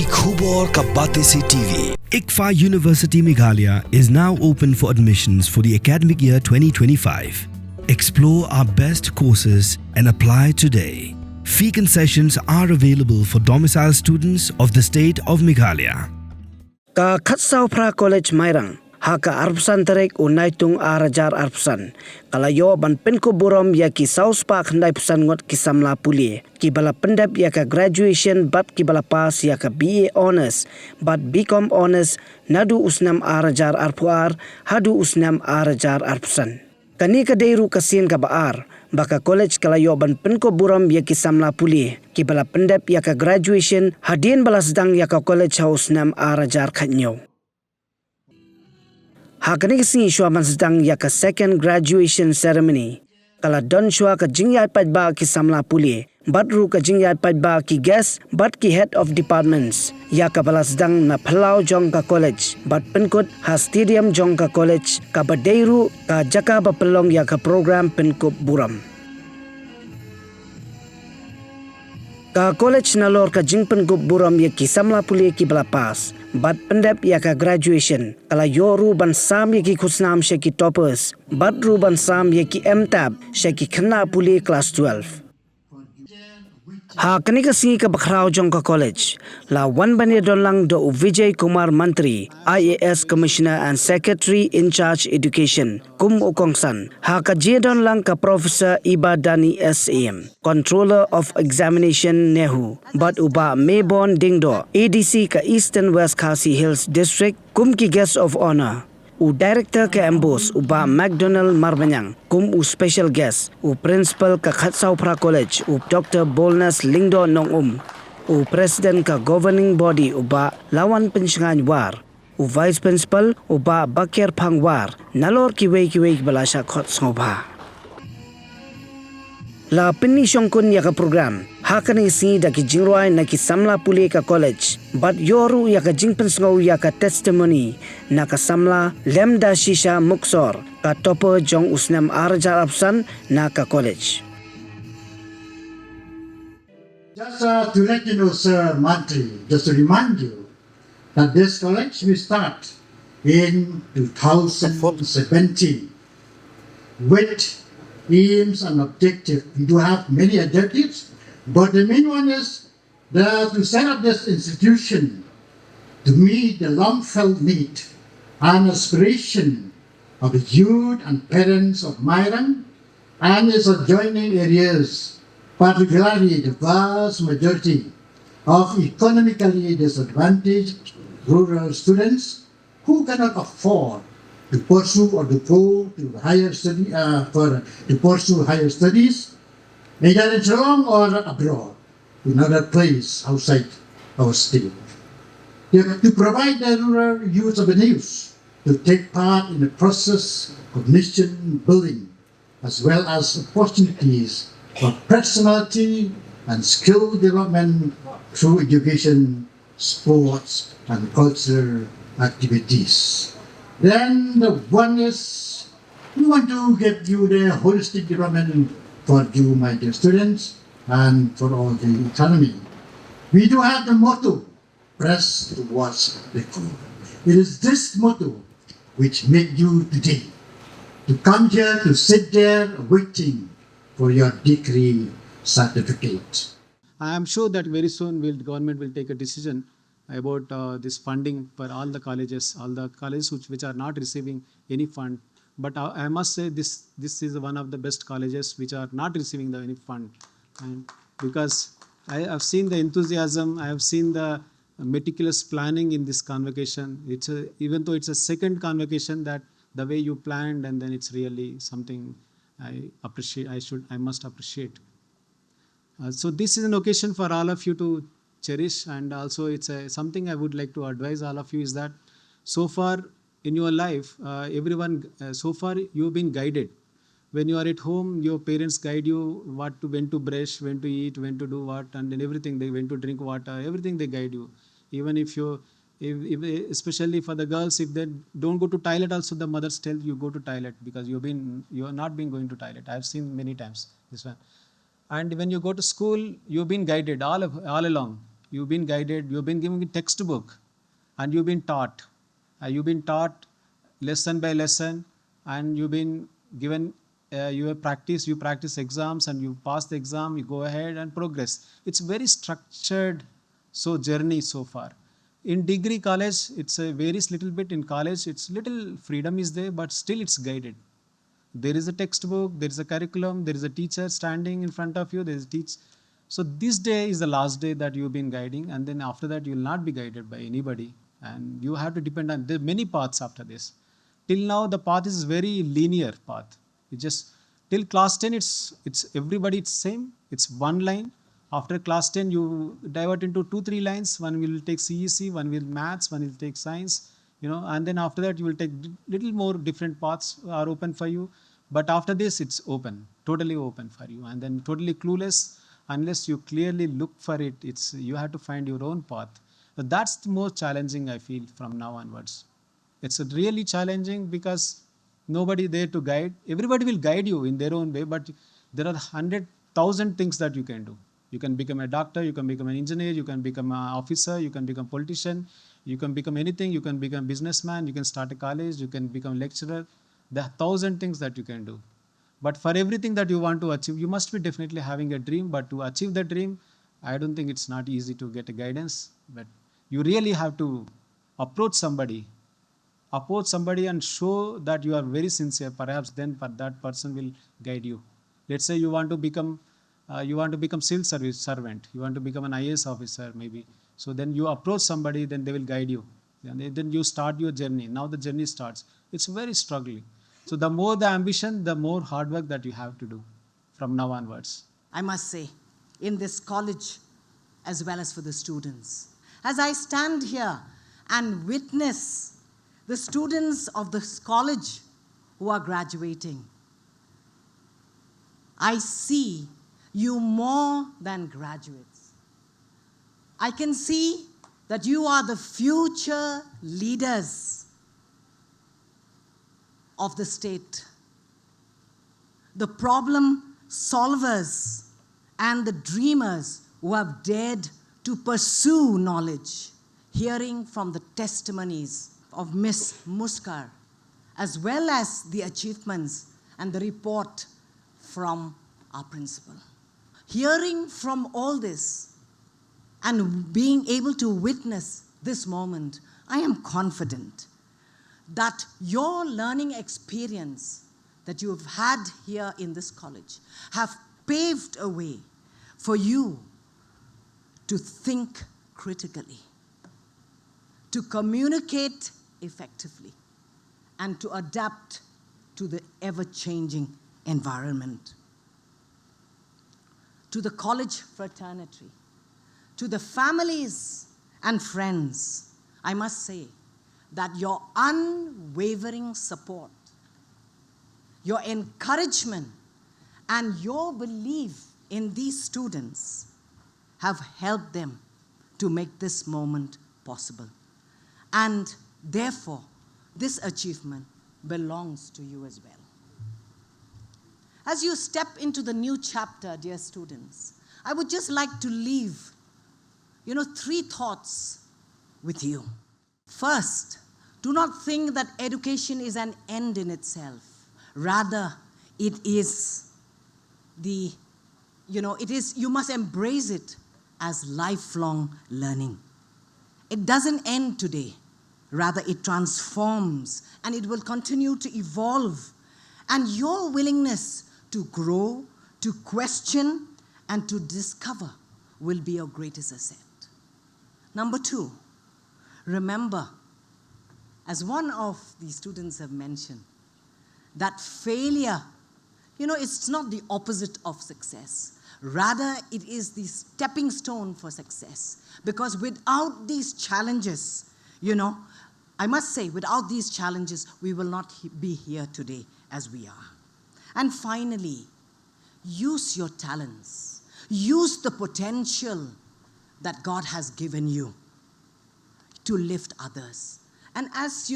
आपकी खूब और कब्बाते से TV. ICFA University Meghalaya is now open for admissions for the academic year 2025. Explore our best courses and apply today. Fee concessions are available for domicile students of the state of Meghalaya. Ka Khatsau Pra College Mairang haka arpsan terek unai tung arajar arpsan kalayo ban Pynkup Burom ya ki South Park handai pesan ngot ki samla puli ki bala pendap ya ka graduation bat ki bala pas ya ka BA honors bat BCom honors nadu usnam arajar arpuar hadu usnam arajar arpsan kani ka deiru ka Sien ka baar baka college kalayo ban Pynkup Burom ya ki samla puli ki bala pendap ya ka graduation hadien bala sedang ya ka college house nam arajar khatnyo hakani singi shwa man sedang ya ka second graduation ceremony kala don shwa ka jingyat pat ba ki samla puli batru ka jingyat pat ba ki guest bat ki head of departments ya ka bala sedang na phalau jong ka college bat Pynkup ha stadium jong ka college ka badeiru ka jaka ba pelong ya ka program Pynkup Burom ka college nalor ka jing Pynkup Burom ya ki samla puli ki bala pas bat pendap ya ka graduation kala yoru ban sam ya ki khusnam she ki toppers bat ru ban sam ya ki mtab she ki khna puli class 12 ha kani ka singi ka bakhrao jong ka college la wan ban ya donlang do Vijay Kumar Mantri IAS Commissioner and Secretary in Charge Education kum ukongsan ha ka je donlang ka Professor Iba Dani SAM Controller of Examination Nehu but uba Mebon Dingdo ADC ka East and West Khasi Hills District kum ki guest of honor u director ka Ambos uba McDonald Marbanyang kum u special guest u principal ka Khatsau Pra College u Dr. Bolnas Lingdo Nongum u president ka governing body uba Lawan Penshangan War u vice principal uba Bakir Phangwar nalor ki wei balasha khot sngobha la pinni shongkun ya ka program hakani si da ki jingroi na ki samla puli ka college but yoru ya ka jingpen sngo ya ka testimony na ka samla lemda shisha muksor ka topo jong usnam arajar apsan na ka college Just to let you know, Sir Mantri, just to remind you that this college will start in 2017 with aims and objectives. We do have many objectives, but the main one is that to set up this institution to meet the long-felt need and aspiration of the youth and parents of Mairang and its adjoining areas, particularly the vast majority of economically disadvantaged rural students who cannot afford to pursue or to go to higher study to pursue higher studies, either in Geelong or abroad, to another place outside our state. To provide the rural youth avenues to take part in the process of nation building, as well as opportunities for personality and skill development through education, sports, and cultural activities. Then the one is, we want to give you the holistic development for you, my dear students, and for all the economy. We do have the motto, press towards the goal. It is this motto which made you today to come here, to sit there waiting for your degree certificate. I am sure that very soon the government will take a decision about this funding for all the colleges which are not receiving any fund. But I must say this is one of the best colleges which are not receiving any fund. And because I have seen the enthusiasm, I have seen the meticulous planning in this convocation. Even though it's a second convocation, that the way you planned, and then it's really something I appreciate. I must appreciate. So this is an occasion for all of you to cherish, and also it's something I would like to advise all of you is that so far in your life, so far you've been guided. When you are at home, your parents guide you when to brush, when to eat, when to do what, and then everything. When to drink water, everything they guide you. Even if especially for the girls, if they don't go to toilet, also the mothers tell you go to toilet because you are not been going to toilet. I have seen many times this one. And when you go to school, you've been guided all along. you've been guided, you've been given a textbook, and you've been taught. You've been taught lesson by lesson, and you've been given, you practice exams, and you pass the exam, you go ahead and progress. It's very structured journey so far. In degree college, it's a varies little bit. In college, it's little freedom is there, but still it's guided. There is a textbook, there is a curriculum, there is a teacher standing in front of you, there is a teach. So this day is the last day that you've been guiding, and then after that you will not be guided by anybody, and you have to depend on, there are many paths after this. Till now the path is very linear path. It just till class 10 it's everybody it's same, it's one line. After class 10 you divert into 2-3 lines, one will take CEC, one will maths, one will take science, and then after that you will take little more different paths are open for you. But after this it's open, totally open for you, and then totally clueless unless you clearly look for it. You have to find your own path. So that's the most challenging I feel from now onwards. It's really challenging because nobody there to guide. Everybody will guide you in their own way, but there are 100,000 things that you can do. You can become a doctor, you can become an engineer, you can become an officer, you can become a politician, you can become anything, you can become a businessman, you can start a college, you can become a lecturer. There are 1,000 things that you can do. But for everything that you want to achieve, you must be definitely having a dream. But to achieve the dream, I don't think it's not easy to get a guidance. But you really have to approach somebody and show that you are very sincere. Perhaps then that person will guide you. Let's say you want to become civil service servant. You want to become an IAS officer maybe. So then you approach somebody, then they will guide you. And then you start your journey. Now the journey starts. It's very struggling. So the more the ambition, the more hard work that you have to do from now onwards. I must say, in this college, as well as for the students, as I stand here and witness the students of this college who are graduating, I see you more than graduates. I can see that you are the future leaders of the state, the problem solvers and the dreamers who have dared to pursue knowledge, hearing from the testimonies of Miss Muskar, as well as the achievements and the report from our principal. Hearing from all this and being able to witness this moment, I am confident that your learning experience that you have had here in this college have paved a way for you to think critically, to communicate effectively, and to adapt to the ever-changing environment. To the college fraternity, to the families and friends, I must say that your unwavering support, your encouragement, and your belief in these students have helped them to make this moment possible. And therefore, this achievement belongs to you as well. As you step into the new chapter, dear students, I would just like to leave, 3 thoughts with you. First, do not think that education is an end in itself. Rather, it is you must embrace it as lifelong learning. It doesn't end today. Rather, it transforms and it will continue to evolve. And your willingness to grow, to question, and to discover will be your greatest asset. Number 2, remember, as one of the students have mentioned, that failure, it's not the opposite of success. Rather, it is the stepping stone for success. Because without these challenges, I must say, without these challenges, we will not be here today as we are. And finally, use your talents. Use the potential that God has given you to lift others. And as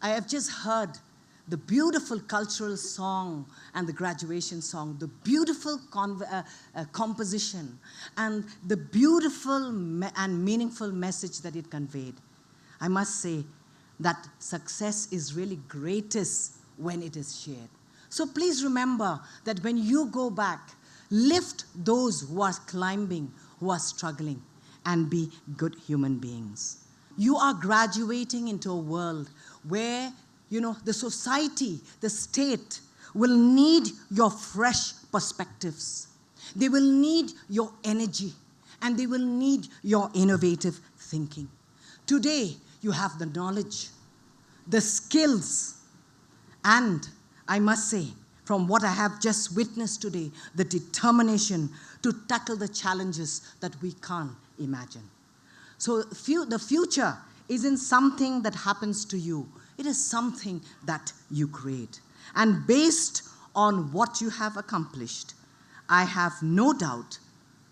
I have just heard the beautiful cultural song and the graduation song, the beautiful composition, and the beautiful and meaningful message that it conveyed. I must say that success is really greatest when it is shared. So please remember that when you go back, lift those who are climbing, who are struggling, and be good human beings. You are graduating into a world where, the society, the state will need your fresh perspectives. They will need your energy, and they will need your innovative thinking. Today, you have the knowledge, the skills, and I must say, from what I have just witnessed today, the determination to tackle the challenges that we can't imagine. So the future isn't something that happens to you. It is something that you create. And based on what you have accomplished, I have no doubt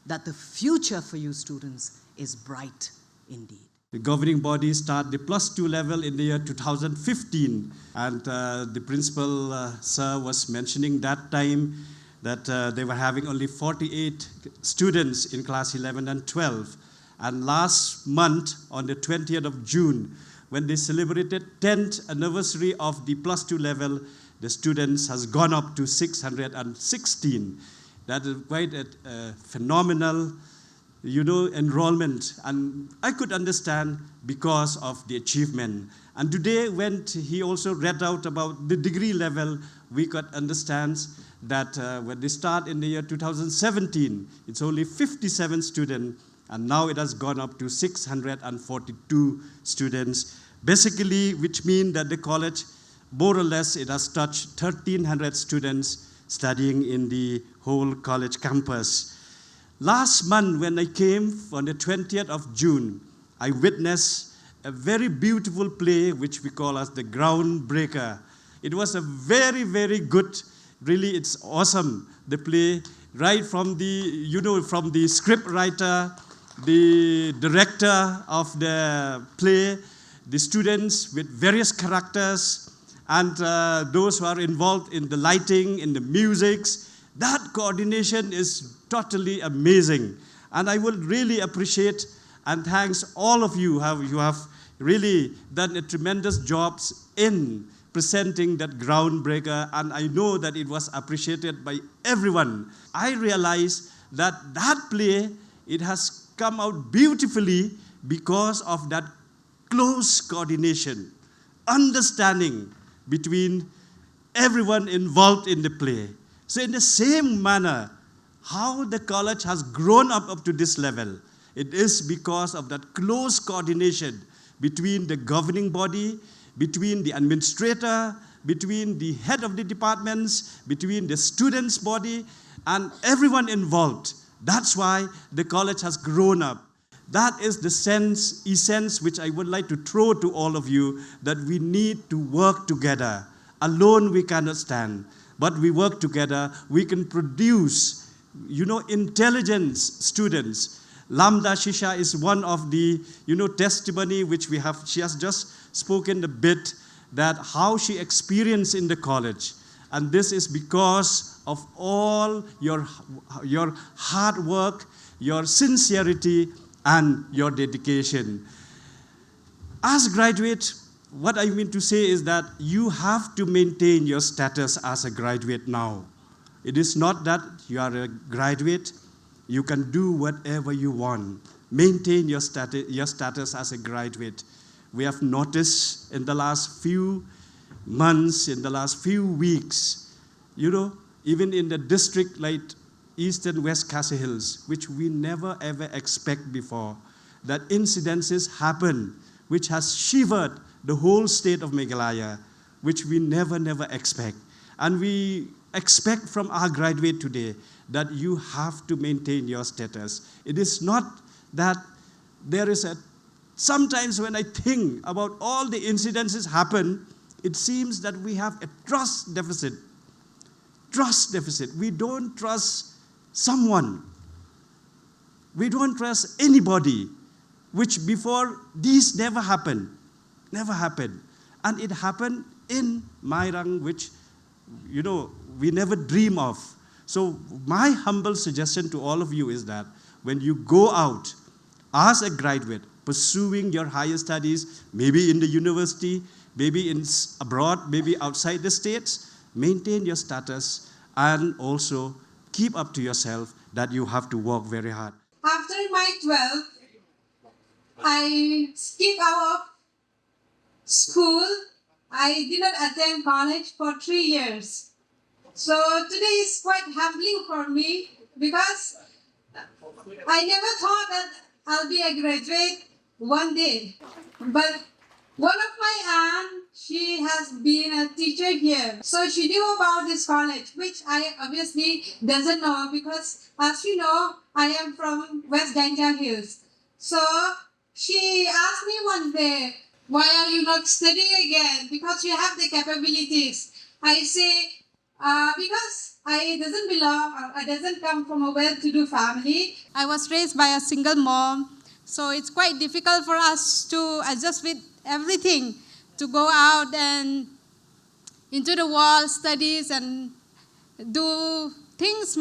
that the future for you students is bright indeed. The governing body started the +2 level in the year 2015, and the principal, sir, was mentioning that time that they were having only 48 students in class 11 and 12. And last month, on the 20th of June, when they celebrated 10th anniversary of the +2 level, the students has gone up to 616. That is quite a phenomenal enrollment, and I could understand because of the achievement. And today, when he also read out about the degree level, we could understand that when they start in the year 2017, it's only 57 students, and now it has gone up to 642 students. Basically, which means that the college, more or less, it has touched 1,300 students studying in the whole college campus. Last month, when I came on the 20th of June, I witnessed a very beautiful play, which we call as the Groundbreaker. It was a very, very good, really, it's awesome, the play, right from from the script writer, the director of the play, the students with various characters, and those who are involved in the lighting, in the musics. That coordination is totally amazing. And I would really appreciate and thanks all of you. You have really done a tremendous job in presenting that Groundbreaker, and I know that it was appreciated by everyone. I realize that play, it has come out beautifully because of that close coordination, understanding between everyone involved in the play. So in the same manner, how the college has grown up to this level, it is because of that close coordination between the governing body, between the administrator, between the head of the departments, between the students' body, and everyone involved. That's why the college has grown up. That is the essence which I would like to throw to all of you, that we need to work together. Alone we cannot stand, but we work together, we can produce, intelligent students. Lambda Shisha is one of the, testimony which we have. She has just spoken a bit that how she experienced in the college. And this is because of all your hard work, your sincerity, and your dedication. As graduates, what I mean to say is that you have to maintain your status as a graduate now. It is not that you are a graduate, you can do whatever you want. Maintain your status as a graduate. We have noticed in the last few months, in the last few weeks, even in the district like East and West Khasi Hills, which we never ever expect before, that incidences happen which has shivered the whole state of Meghalaya, which we never expect. And we expect from our graduate today that you have to maintain your status. It is not that there is sometimes when I think about all the incidences happen, it seems that we have a trust deficit. Trust deficit. We don't trust someone. We don't trust anybody, which before these never happened. Never happened. And it happened in my rank which, we never dream of. So my humble suggestion to all of you is that when you go out as a graduate, pursuing your higher studies, maybe in the university, maybe abroad, maybe outside the states, maintain your status and also keep up to yourself that you have to work very hard. After my 12th, I skipped out of school. I did not attend college for 3 years. So today is quite humbling for me because I never thought that I'll be a graduate one day. But one of my aunt, she has been a teacher here. So she knew about this college, which I obviously doesn't know because, as you know, I am from West Gangjang Hills. So she asked me one day, why are you not studying again? Because you have the capabilities. I say, because I doesn't belong, or I doesn't come from a well-to-do family. I was raised by a single mom, so it's quite difficult for us to adjust with everything, to go out and into the world, studies and do things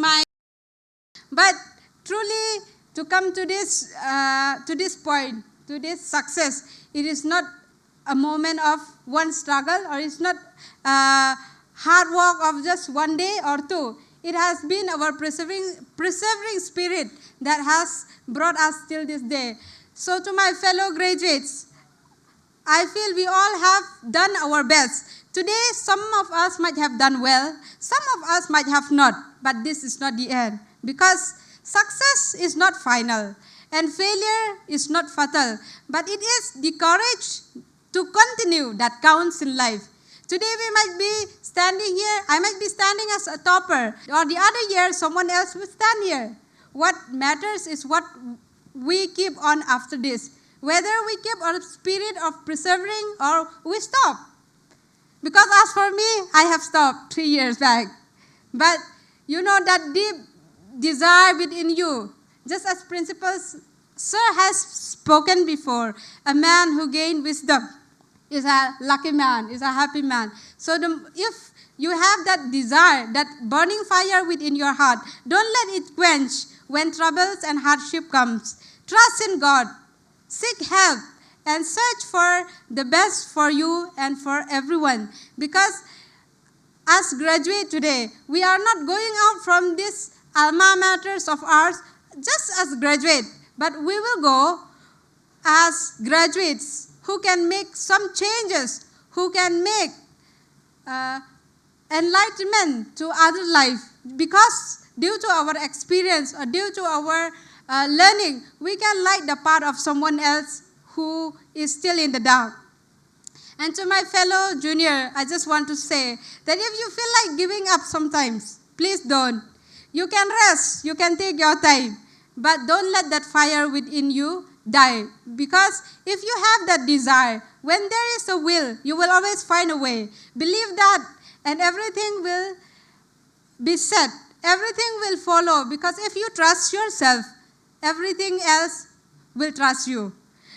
but truly to come to this point, to this success, it is not a moment of one struggle, or it's not hard work of just one day or two. It has been our persevering spirit that has brought us till this day. So to my fellow graduates, I feel we all have done our best. Today, some of us might have done well, some of us might have not, but this is not the end. Because success is not final, and failure is not fatal, but it is the courage to continue that counts in life. Today we might be standing here, I might be standing as a topper, or the other year someone else will stand here. What matters is what we keep on after this. Whether we keep our spirit of persevering or we stop. Because as for me, I have stopped 3 years back. But you know that deep desire within you, just as Principal Sir has spoken before, a man who gained wisdom is a lucky man, is a happy man. So if you have that desire, that burning fire within your heart, don't let it quench when troubles and hardship comes. Trust in God. Seek help and search for the best for you and for everyone. Because as graduate today, we are not going out from these alma maters of ours just as graduate, but we will go as graduates who can make some changes, who can make enlightenment to other life. Because due to our experience or due to our learning, we can light the path of someone else who is still in the dark. And to my fellow junior, I just want to say that if you feel like giving up sometimes, please don't. You can rest, you can take your time, but don't let that fire within you die. Because if you have that desire, when there is a will, you will always find a way. Believe that, and everything will be set. Everything will follow, because if you trust yourself, everything else will trust you.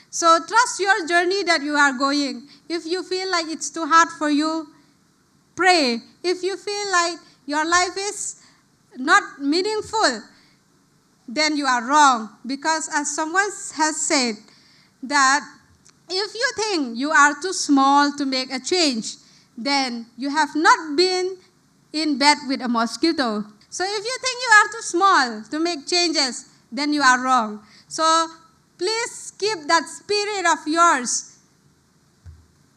So trust your journey that you are going. If you feel like it's too hard for you, pray. If you feel like your life is not meaningful, then you are wrong. Because as someone has said, that if you think you are too small to make a change, then you have not been in bed with a mosquito. So if you think you are too small to make changes, then you are wrong. So please keep that spirit of yours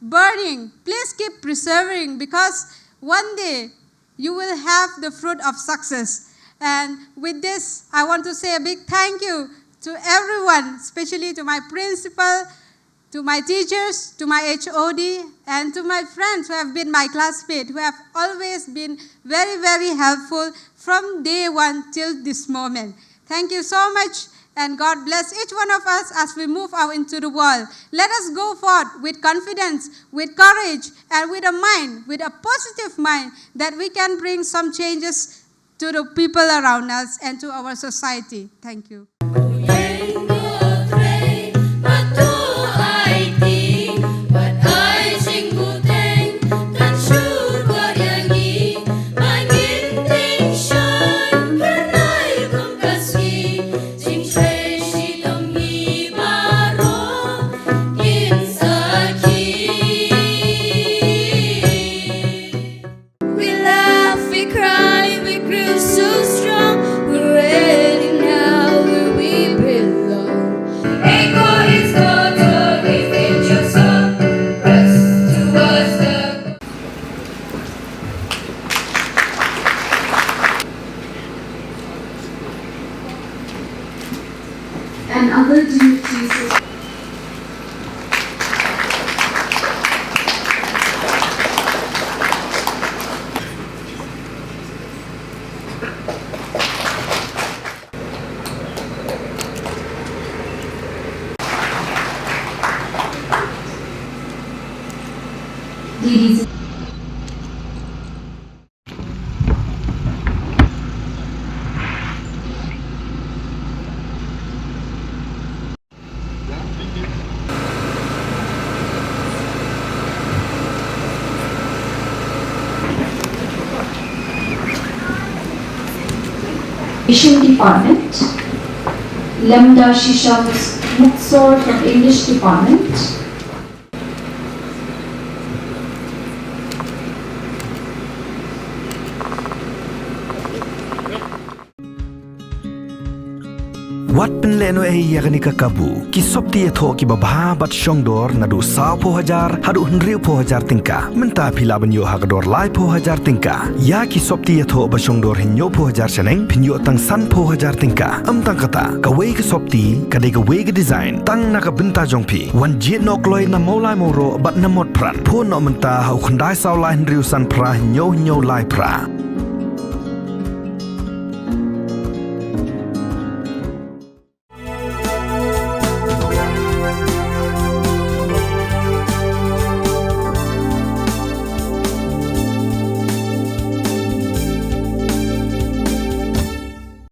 burning. Please keep persevering, because one day you will have the fruit of success. And with this, I want to say a big thank you to everyone, especially to my principal, to my teachers, to my HOD, and to my friends who have been my classmates, who have always been very, very helpful from day one till this moment. Thank you so much, and God bless each one of us as we move out into the world. Let us go forth with confidence, with courage, and with a mind, with a positive mind, that we can bring some changes to the people around us and to our society. Thank you. But I sing good thing. Ladies Asian Department, Lamda Shishams Muksor from English Department, Wat penleno yakni kakabu ki sopti etho ki babha bat shongdor nadu sao po hajar hadu hnriu po hajar tingka menta pila banyo hagador lai po hajar tingka ya ki sopti etho ba shongdor hinyo po hajar seneng pinyo tang san po hajar tingka tang kata ka wei ki sopti ka de ka wei ki design tang na ka benta jongpi wan jit nok loi na molai moro bat na mot pran po no menta hau khandai sao lai hnriu san pra hinyo lai pra